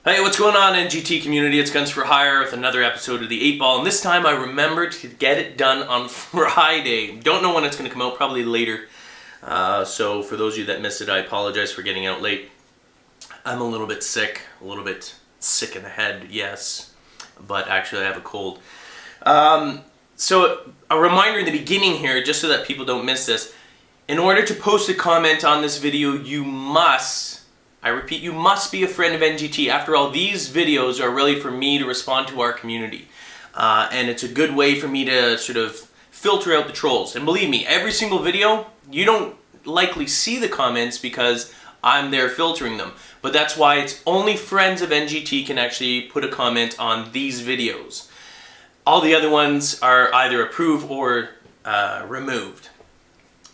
Hey, what's going on, NGT community? It's Guns4HIRE with another episode of the 8-Ball, and this time I remembered to get it done on Friday. Don't know when it's going to come out, probably later. So for those of you that missed it, I apologize for getting out late. I'm a little bit sick in the head, yes, but actually I have a cold. So a reminder in the beginning here, just so that people don't miss this, in order to post a comment on this video, you must, I repeat, you must be a friend of NGT. After all, these videos are really for me to respond to our community. And it's a good way for me to sort of filter out the trolls. And believe me, every single video, you don't likely see the comments because I'm there filtering them. But that's why it's only friends of NGT can actually put a comment on these videos. All the other ones are either approved or removed.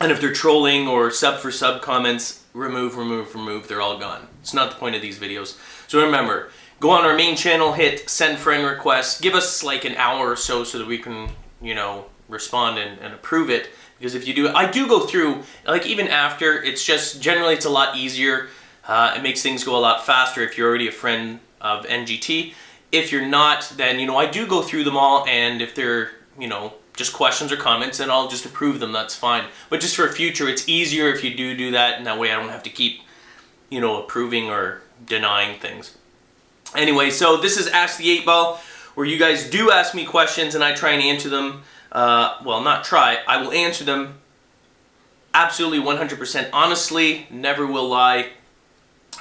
And if they're trolling or sub for sub comments, remove, they're all gone. It's not the point of these videos. So remember, go on our main channel, hit send friend request, give us like an hour or so that we can, you know, respond and approve it. Because if you do, I do go through, like even after, it's just, generally it's a lot easier. It makes things go a lot faster if you're already a friend of NGT. If you're not, then, you know, I do go through them all, and if they're, you know, just questions or comments, and I'll just approve them, that's fine. But just for future, it's easier if you do that, and that way I don't have to keep, you know, approving or denying things. Anyway, so this is Ask the 8-Ball, where you guys do ask me questions, and I try and answer them. Well, not try, I will answer them absolutely 100% honestly, never will lie,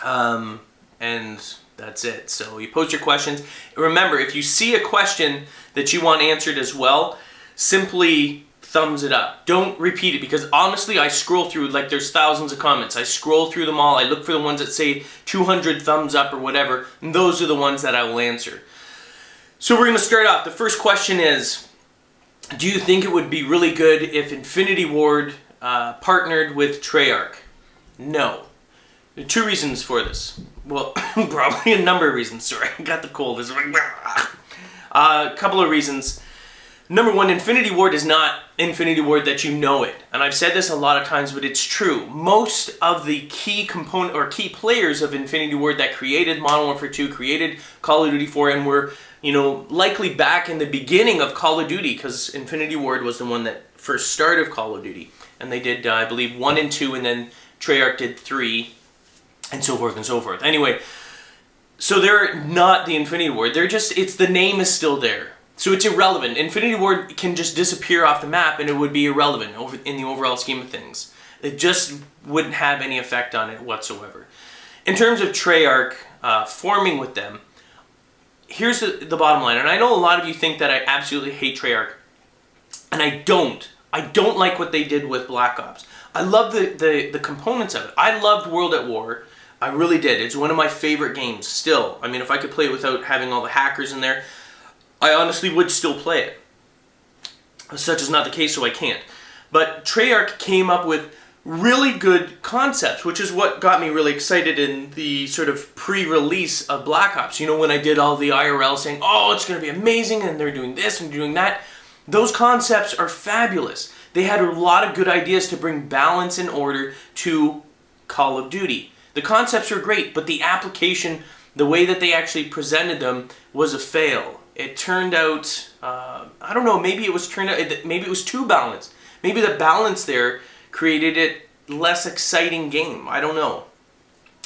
and that's it. So you post your questions. Remember, if you see a question that you want answered as well, simply thumbs it up. Don't repeat it, because honestly I scroll through, like there's thousands of comments. I scroll through them all. I look for the ones that say 200 thumbs up or whatever, and those are the ones that I will answer. So we're going to start off. The first question is, do you think it would be really good if Infinity Ward partnered with Treyarch? No. There are two reasons for this. Well, probably a number of reasons. Sorry, I got the cold. A couple of reasons. Number one, Infinity Ward is not Infinity Ward that you know it. And I've said this a lot of times, but it's true. Most of the key component or key players of Infinity Ward that created Modern Warfare 2, created Call of Duty 4, and were, you know, likely back in the beginning of Call of Duty, because Infinity Ward was the one that first started Call of Duty. And they did, I believe, 1 and 2, and then Treyarch did 3, and so forth and so forth. Anyway, so they're not the Infinity Ward. They're just, it's, the name is still there. So it's irrelevant. Infinity Ward can just disappear off the map and it would be irrelevant in the overall scheme of things. It just wouldn't have any effect on it whatsoever. In terms of Treyarch forming with them, here's the bottom line. And I know a lot of you think that I absolutely hate Treyarch. And I don't. I don't like what they did with Black Ops. I love the components of it. I loved World at War. I really did. It's one of my favorite games still. I mean, if I could play it without having all the hackers in there, I honestly would still play it. Such is not the case, so I can't. But Treyarch came up with really good concepts, which is what got me really excited in the sort of pre-release of Black Ops. You know, when I did all the IRL saying, oh, it's going to be amazing, and they're doing this and doing that. Those concepts are fabulous. They had a lot of good ideas to bring balance and order to Call of Duty. The concepts were great, but the application, the way that they actually presented them, was a fail. It turned out, I don't know, maybe it was too balanced. Maybe the balance there created it less exciting game. I don't know.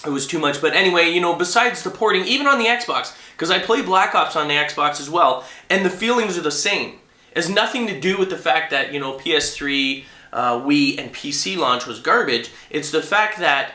It was too much. But anyway, you know, besides the porting, even on the Xbox, because I play Black Ops on the Xbox as well, and the feelings are the same. It has nothing to do with the fact that, you know, PS3, Wii, and PC launch was garbage. It's the fact that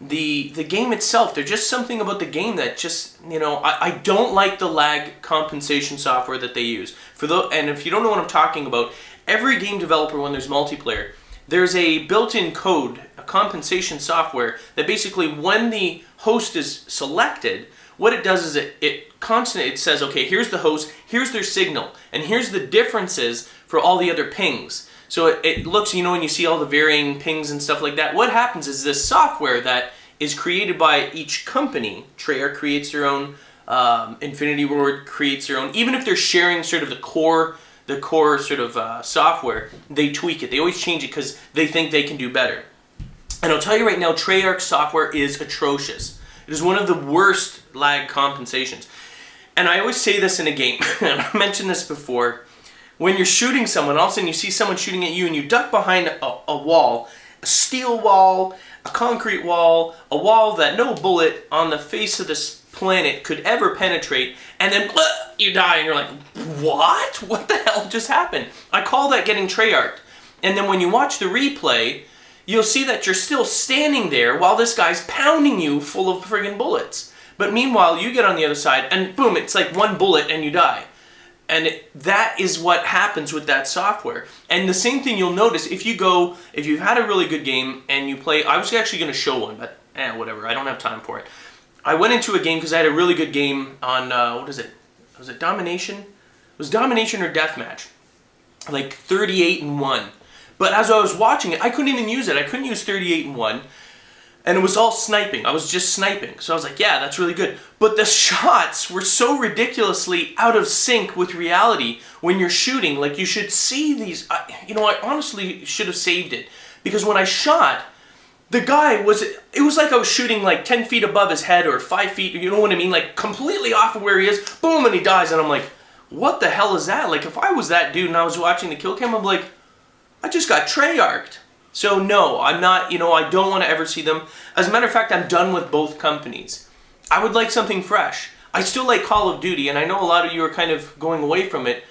the game itself, there's just something about the game that just, you know, I don't like the lag compensation software that they use. And if you don't know what I'm talking about, every game developer, when there's multiplayer, there's a built-in code, a compensation software, that basically when the host is selected, what it does is it says, okay, here's the host, here's their signal, and here's the differences for all the other pings. So it looks, you know, when you see all the varying pings and stuff like that, what happens is this software that is created by each company, Treyarch creates their own, Infinity Ward creates their own, even if they're sharing sort of the core sort of software, they tweak it. They always change it because they think they can do better. And I'll tell you right now, Treyarch software is atrocious. It is one of the worst lag compensations. And I always say this in a game, and I mentioned this before, when you're shooting someone, all of a sudden you see someone shooting at you and you duck behind a wall, a steel wall, a concrete wall, a wall that no bullet on the face of this planet could ever penetrate, and then you die and you're like, what? What the hell just happened? I call that getting Treyarched. And then when you watch the replay, you'll see that you're still standing there while this guy's pounding you full of friggin' bullets. But meanwhile, you get on the other side and boom, it's like one bullet and you die. And that is what happens with that software. And the same thing you'll notice if you've had a really good game and you play, I was actually going to show one, but whatever, I don't have time for it. I went into a game because I had a really good game on, what is it? Was it Domination? It was Domination or Deathmatch. Like 38-1. But as I was watching it, I couldn't even use it. I couldn't use 38-1. And it was all sniping. I was just sniping. So I was like, yeah, that's really good. But the shots were so ridiculously out of sync with reality when you're shooting. Like, you should see these. I honestly should have saved it. Because when I shot, the guy it was like I was shooting like 10 feet above his head or 5 feet, you know what I mean? Like, completely off of where he is. Boom, and he dies. And I'm like, what the hell is that? Like, if I was that dude and I was watching the kill cam, I'm like, I just got Treyarched. So no, I'm not, I don't want to ever see them. As a matter of fact, I'm done with both companies. I would like something fresh. I still like Call of Duty, and I know a lot of you are kind of going away from it,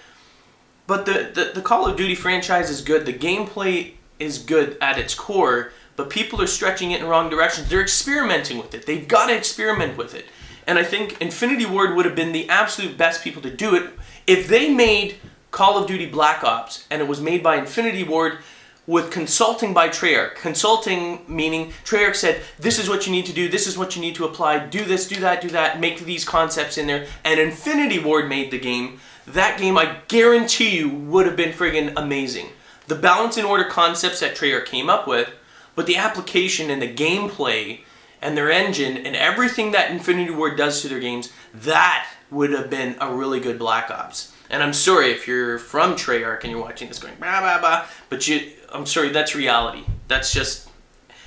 but the Call of Duty franchise is good. The gameplay is good at its core, but people are stretching it in wrong directions. They're experimenting with it. They've got to experiment with it. And I think Infinity Ward would have been the absolute best people to do it if they made Call of Duty Black Ops, and it was made by Infinity Ward with consulting by Treyarch. Consulting meaning Treyarch said, this is what you need to do, this is what you need to apply, do this, do that, make these concepts in there, and Infinity Ward made the game. That game, I guarantee you, would have been friggin' amazing. The balance and order concepts that Treyarch came up with, but the application and the gameplay and their engine and everything that Infinity Ward does to their games, that would have been a really good Black Ops. And I'm sorry if you're from Treyarch and you're watching this going, bah, bah, bah, but I'm sorry, that's reality. That's just,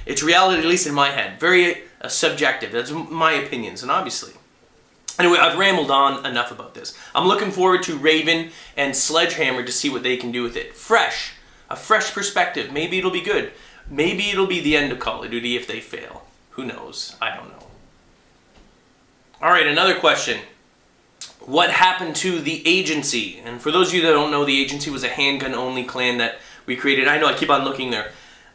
it's reality, at least in my head. Very subjective. That's my opinions, and obviously. Anyway, I've rambled on enough about this. I'm looking forward to Raven and Sledgehammer to see what they can do with it. Fresh. A fresh perspective. Maybe it'll be good. Maybe it'll be the end of Call of Duty if they fail. Who knows? I don't know. Alright, another question. What happened to the Agency? And for those of you that don't know, the Agency was a handgun-only clan that we created. I know, I keep on looking there.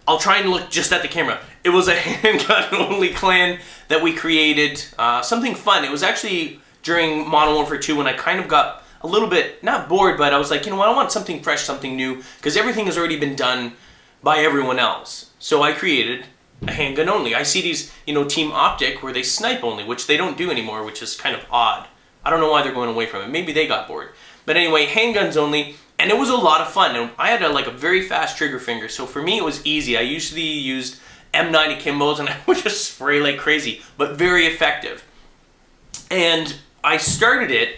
I'll try and look just at the camera. It was a handgun-only clan that we created. Something fun. It was actually during Modern Warfare 2 when I kind of got a little bit, not bored, but I was like, you know what, I want something fresh, something new, because everything has already been done by everyone else. So I created a handgun only. I see these, Team Optic where they snipe only, which they don't do anymore, which is kind of odd. I don't know why they're going away from it. Maybe they got bored. But anyway, handguns only, and it was a lot of fun. And I had a very fast trigger finger, so for me it was easy. I usually used M90 Kimbos, and I would just spray like crazy, but very effective. And I started it.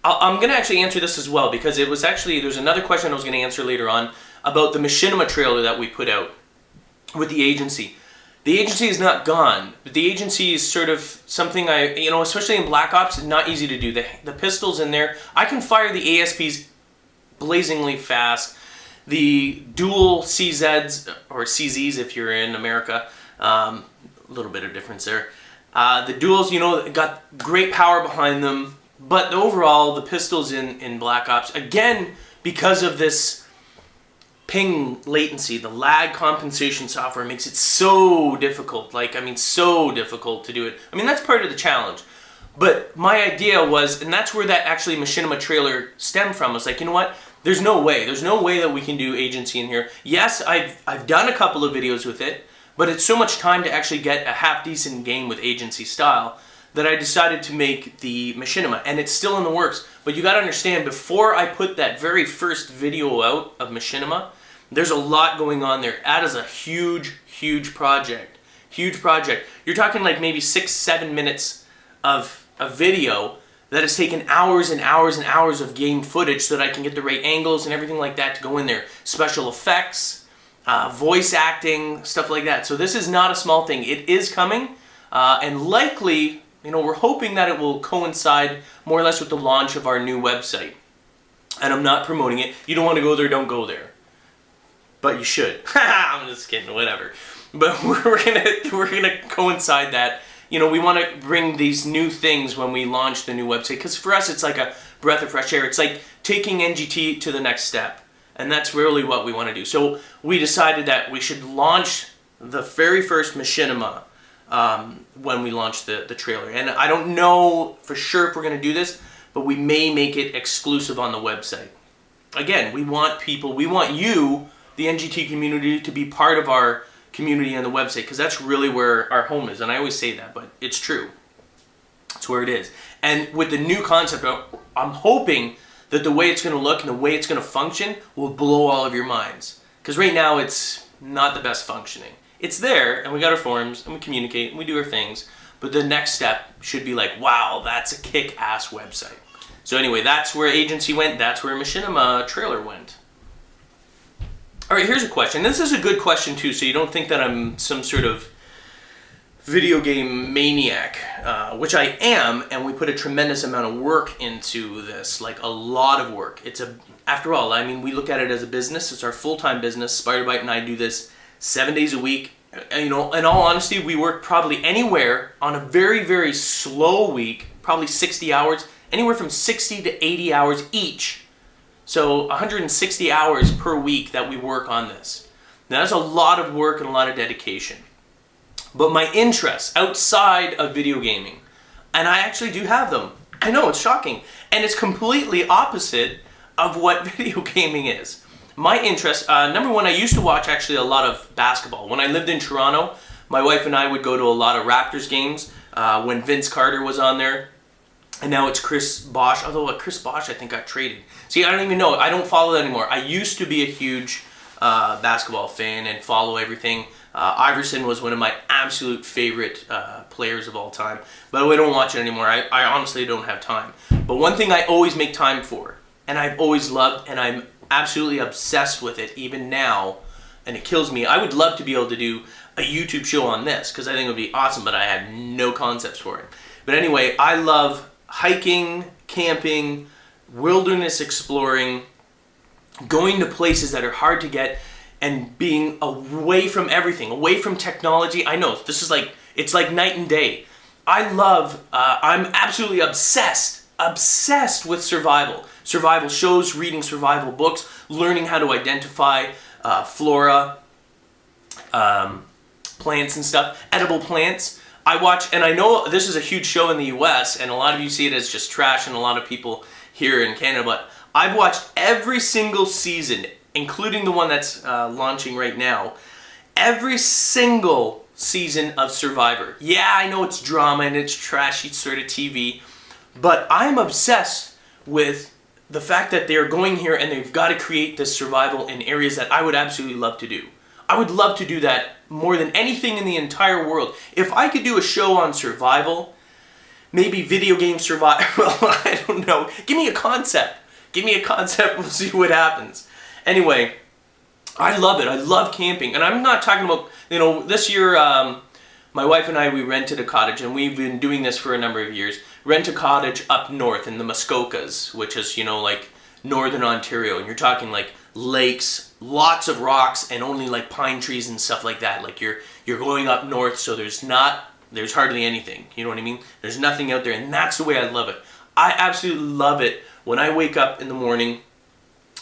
I'm going to actually answer this as well, because it was actually, there's another question I was going to answer later on about the Machinima trailer that we put out with the Agency. The Agency is not gone, but the Agency is sort of something especially in Black Ops, not easy to do. The pistols in there, I can fire the ASPs blazingly fast. The dual CZs, or CZs if you're in America, a little bit of difference there. The duals, got great power behind them, but overall, the pistols in Black Ops, again, because of this ping latency, the lag compensation software makes it so difficult. So difficult to do it. That's part of the challenge. But my idea was, and that's where that actually Machinima trailer stemmed from, was like, you know what? There's no way that we can do Agency in here. Yes, I've done a couple of videos with it, but it's so much time to actually get a half-decent game with Agency style that I decided to make the Machinima, and it's still in the works. But you gotta understand, before I put that very first video out of Machinima, there's a lot going on there. That is a huge, huge project. Huge project. You're talking like maybe 6-7 minutes of a video that has taken hours and hours and hours of game footage so that I can get the right angles and everything like that to go in there. Special effects, voice acting, stuff like that. So this is not a small thing. It is coming, and likely we're hoping that it will coincide more or less with the launch of our new website. And I'm not promoting it. You don't want to go there, don't go there. But you should. I'm just kidding, whatever. But we're gonna coincide that. We want to bring these new things when we launch the new website, because for us it's like a breath of fresh air. It's like taking NGT to the next step, and that's really what we want to do. So we decided that we should launch the very first machinima when we launch the trailer. And I don't know for sure if we're going to do this, but we may make it exclusive on the website. Again, we want you, the NGT community, to be part of our community on the website, because that's really where our home is. And I always say that, but it's true. It's where it is. And with the new concept, I'm hoping that the way it's going to look and the way it's going to function will blow all of your minds. Because right now it's not the best functioning. It's there, and we got our forums, and we communicate, and we do our things. But the next step should be like, wow, that's a kick-ass website. So anyway, that's where agency went. That's where Machinima trailer went. All right, here's a question. This is a good question too, so you don't think that I'm some sort of video game maniac, which I am, and we put a tremendous amount of work into this, like a lot of work. After all, I mean, we look at it as a business. It's our full-time business. Spider-Bite and I do this 7 days a week. And, in all honesty, we work probably anywhere on a very, very slow week, probably 60 hours, anywhere from 60 to 80 hours each. So 160 hours per week that we work on this. Now, that's a lot of work and a lot of dedication. But my interests outside of video gaming, and I actually do have them. I know, it's shocking. And it's completely opposite of what video gaming is. My interest, number one, I used to watch actually a lot of basketball. When I lived in Toronto, my wife and I would go to a lot of Raptors games when Vince Carter was on there. And now it's Chris Bosh, although Chris Bosh I think got traded. See, I don't even know. I don't follow that anymore. I used to be a huge basketball fan and follow everything. Iverson was one of my absolute favorite players of all time. But I don't watch it anymore. I honestly don't have time. But one thing I always make time for, and I've always loved, and I'm absolutely obsessed with it even now, and it kills me. I would love to be able to do a YouTube show on this, because I think it would be awesome, but I had no concepts for it. But anyway, I love hiking, camping, wilderness exploring, going to places that are hard to get, and being away from everything, away from technology. I know, this is like, it's like night and day. I'm absolutely obsessed with survival. Survival shows, reading survival books, learning how to identify flora, plants and stuff, edible plants. I watch, and I know this is a huge show in the US, and a lot of you see it as just trash, and a lot of people here in Canada, but I've watched every single season, including the one that's launching right now, every single season of Survivor. Yeah, I know it's drama and it's trashy sort of TV, but I'm obsessed with the fact that they're going here and they've got to create this survival in areas that I would absolutely love to do. I would love to do that more than anything in the entire world. If I could do a show on survival, maybe video game survival, I don't know. Give me a concept. Give me a concept, we'll see what happens. Anyway, I love it. I love camping. And I'm not talking about, this year, my wife and I, we rented a cottage, and we've been doing this for a number of years. Rent a cottage up north in the Muskokas, which is, like northern Ontario. And you're talking like lakes, lots of rocks, and only like pine trees and stuff like that. Like you're going up north, so there's hardly anything. You know what I mean? There's nothing out there, and that's the way I love it. I absolutely love it when I wake up in the morning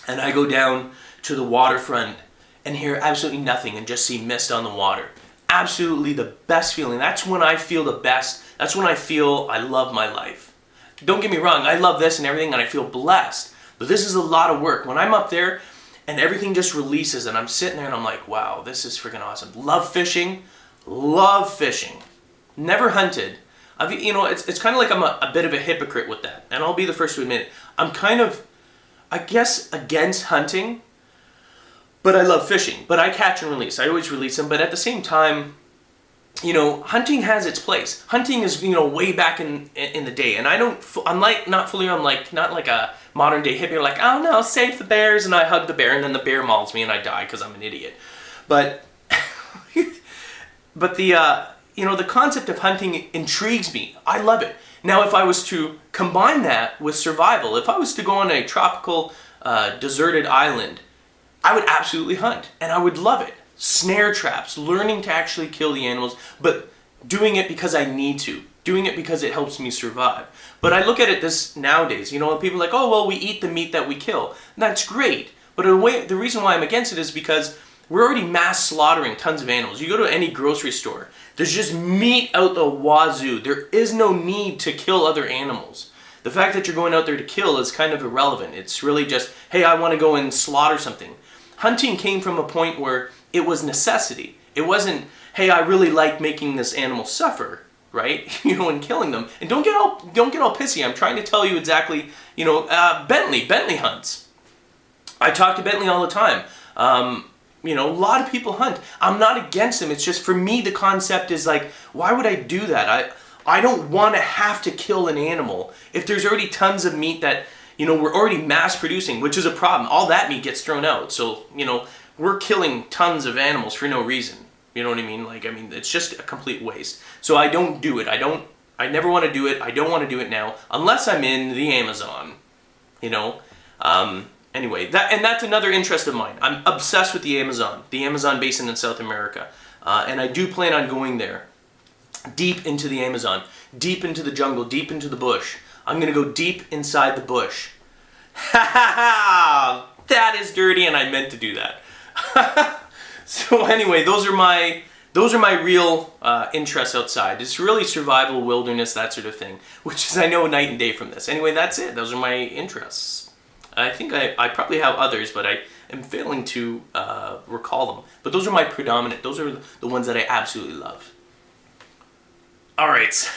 and I go down to the waterfront and hear absolutely nothing and just see mist on the water. Absolutely the best feeling. That's when I feel the best. That's when I feel I love my life. Don't get me wrong, I love this and everything, and I feel blessed. But this is a lot of work. When I'm up there and everything just releases and I'm sitting there and I'm like, wow, this is freaking awesome. Love fishing. Love fishing. Never hunted. It's kind of like I'm a bit of a hypocrite with that. And I'll be the first to admit it. I'm kind of, I guess, against hunting. But I love fishing. But I catch and release. I always release them. But at the same time, hunting has its place. Hunting is, way back in the day. And I'm not like a modern day hippie. Like, oh no, save the bears. And I hug the bear. And then the bear mauls me and I die because I'm an idiot. But, you know, the concept of hunting intrigues me. I love it. Now, if I was to combine that with survival, if I was to go on a tropical, deserted island, I would absolutely hunt, and I would love it. Snare traps, learning to actually kill the animals, but doing it because I need to. Doing it because it helps me survive. But I look at it this nowadays, you know, people are like, oh, well, we eat the meat that we kill. And that's great. But the reason why I'm against it is because we're already mass slaughtering tons of animals. You go to any grocery store, there's just meat out the wazoo. There is no need to kill other animals. The fact that you're going out there to kill is kind of irrelevant. It's really just, hey, I want to go and slaughter something. Hunting came from a point where it was necessity. It wasn't, hey, I really like making this animal suffer, right? You know, and killing them. And don't get all pissy. I'm trying to tell you exactly, you know, Bentley hunts. I talk to Bentley all the time. You know, a lot of people hunt. I'm not against them. It's just, for me, the concept is like, why would I do that? I don't want to have to kill an animal if there's already tons of meat that, you know, we're already mass producing, which is a problem. All that meat gets thrown out. So, you know, we're killing tons of animals for no reason. You know what I mean? Like, I mean, it's just a complete waste. So I don't do it. I never want to do it. I don't want to do it now, unless I'm in the Amazon, you know? Anyway, that's another interest of mine. I'm obsessed with the Amazon basin in South America. And I do plan on going there, deep into the Amazon, deep into the jungle, deep into the bush. I'm going to go deep inside the bush. Ha ha ha! That is dirty, and I meant to do that. So anyway, those are my real interests outside. It's really survival, wilderness, that sort of thing, which is, I know, night and day from this. Anyway, that's it. Those are my interests. I think I probably have others, but I am failing to recall them. But those are my predominant, those are the ones that I absolutely love. Alright,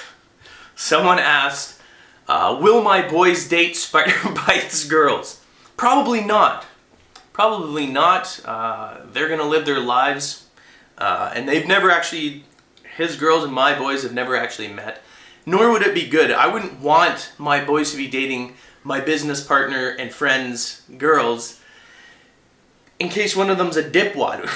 someone asked, will my boys date Spider Bites girls? Probably not. Probably not. They're going to live their lives, and they've never actually, his girls and my boys have never actually met, nor would it be good. I wouldn't want my boys to be dating my business partner and friends' girls in case one of them's a dipwad.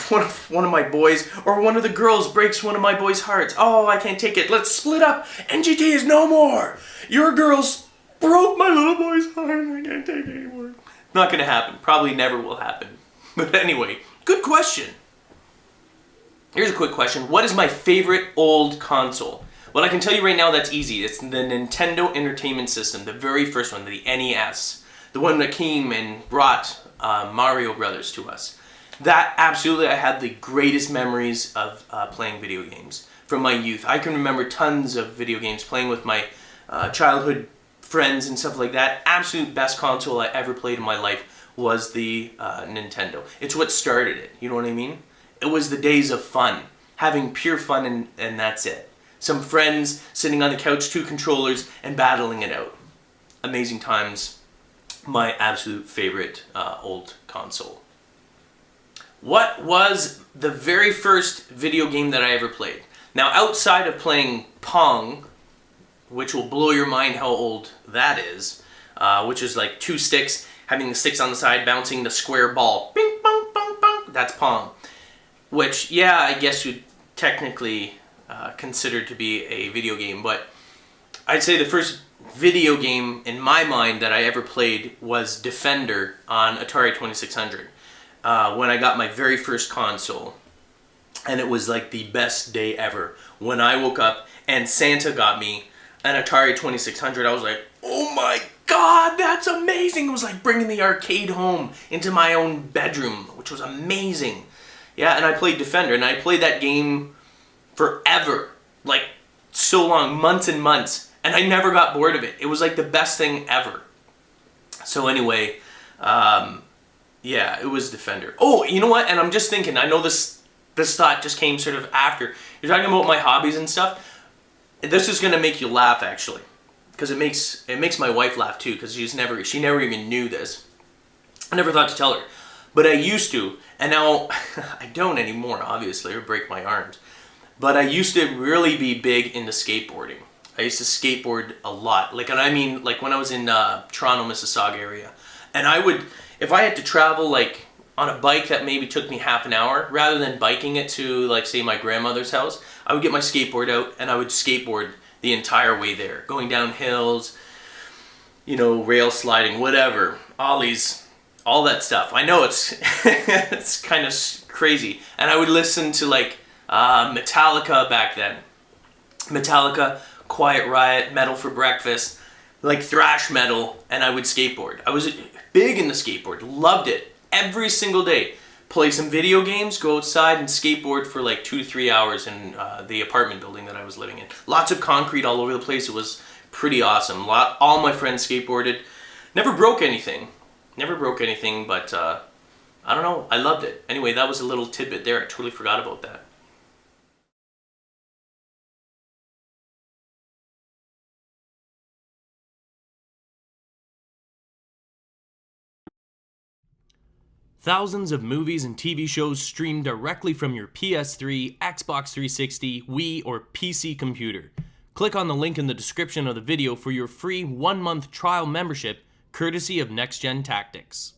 One of my boys or one of the girls breaks one of my boys' hearts. Oh, I can't take it. Let's split up. NGT is no more. Your girls broke my little boy's heart. I can't take it anymore. Not gonna happen. Probably never will happen. But anyway, good question. Here's a quick question. What is my favorite old console? Well, I can tell you right now that's easy. It's the Nintendo Entertainment System, the very first one, the NES. The one that came and brought Mario Brothers to us. That, absolutely, I had the greatest memories of playing video games from my youth. I can remember tons of video games, playing with my childhood friends and stuff like that. Absolute best console I ever played in my life was the Nintendo. It's what started it, you know what I mean? It was the days of fun, having pure fun, and that's it. Some friends sitting on the couch, 2 controllers, and battling it out. Amazing times. My absolute favorite old console. What was the very first video game that I ever played? Now, outside of playing Pong, which will blow your mind how old that is, which is like 2 sticks, having the sticks on the side, bouncing the square ball. Bing, bong, bong, bong. That's Pong. Which, yeah, I guess you'd technically considered to be a video game, but I'd say the first video game in my mind that I ever played was Defender on Atari 2600 when I got my very first console, and it was like the best day ever when I woke up and Santa got me an Atari 2600. I was like, oh my god, that's amazing. It was like bringing the arcade home into my own bedroom, which was amazing. Yeah, and I played Defender, and I played that game forever, like so long, months and months, and I never got bored of it. It was like the best thing ever. So anyway, yeah, it was Defender. Oh, you know what? And I'm just thinking, I know this thought just came sort of after. You're talking about my hobbies and stuff. This is gonna make you laugh, actually, because it makes my wife laugh too, because she never even knew this. I never thought to tell her, but I used to, and now I don't anymore, obviously, or break my arms. But I used to really be big into skateboarding. I used to skateboard a lot. Like, and I mean, like when I was in Toronto, Mississauga area. And I would, if I had to travel like on a bike that maybe took me half an hour, rather than biking it to, like, say, my grandmother's house, I would get my skateboard out and I would skateboard the entire way there. Going down hills, you know, rail sliding, whatever, ollies, all that stuff. I know it's it's kind of crazy. And I would listen to, like, Metallica back then. Metallica, Quiet Riot, Metal for Breakfast, like thrash metal, and I would skateboard. I was big in the skateboard, loved it, every single day. Play some video games, go outside and skateboard for like 2 to 3 hours in the apartment building that I was living in. Lots of concrete all over the place. It was pretty awesome. All my friends skateboarded. Never broke anything. But I don't know, I loved it. Anyway, that was a little tidbit there. I totally forgot about that. Thousands of movies and TV shows stream directly from your PS3, Xbox 360, Wii, or PC computer. Click on the link in the description of the video for your free 1-month trial membership, courtesy of NextGenTactics.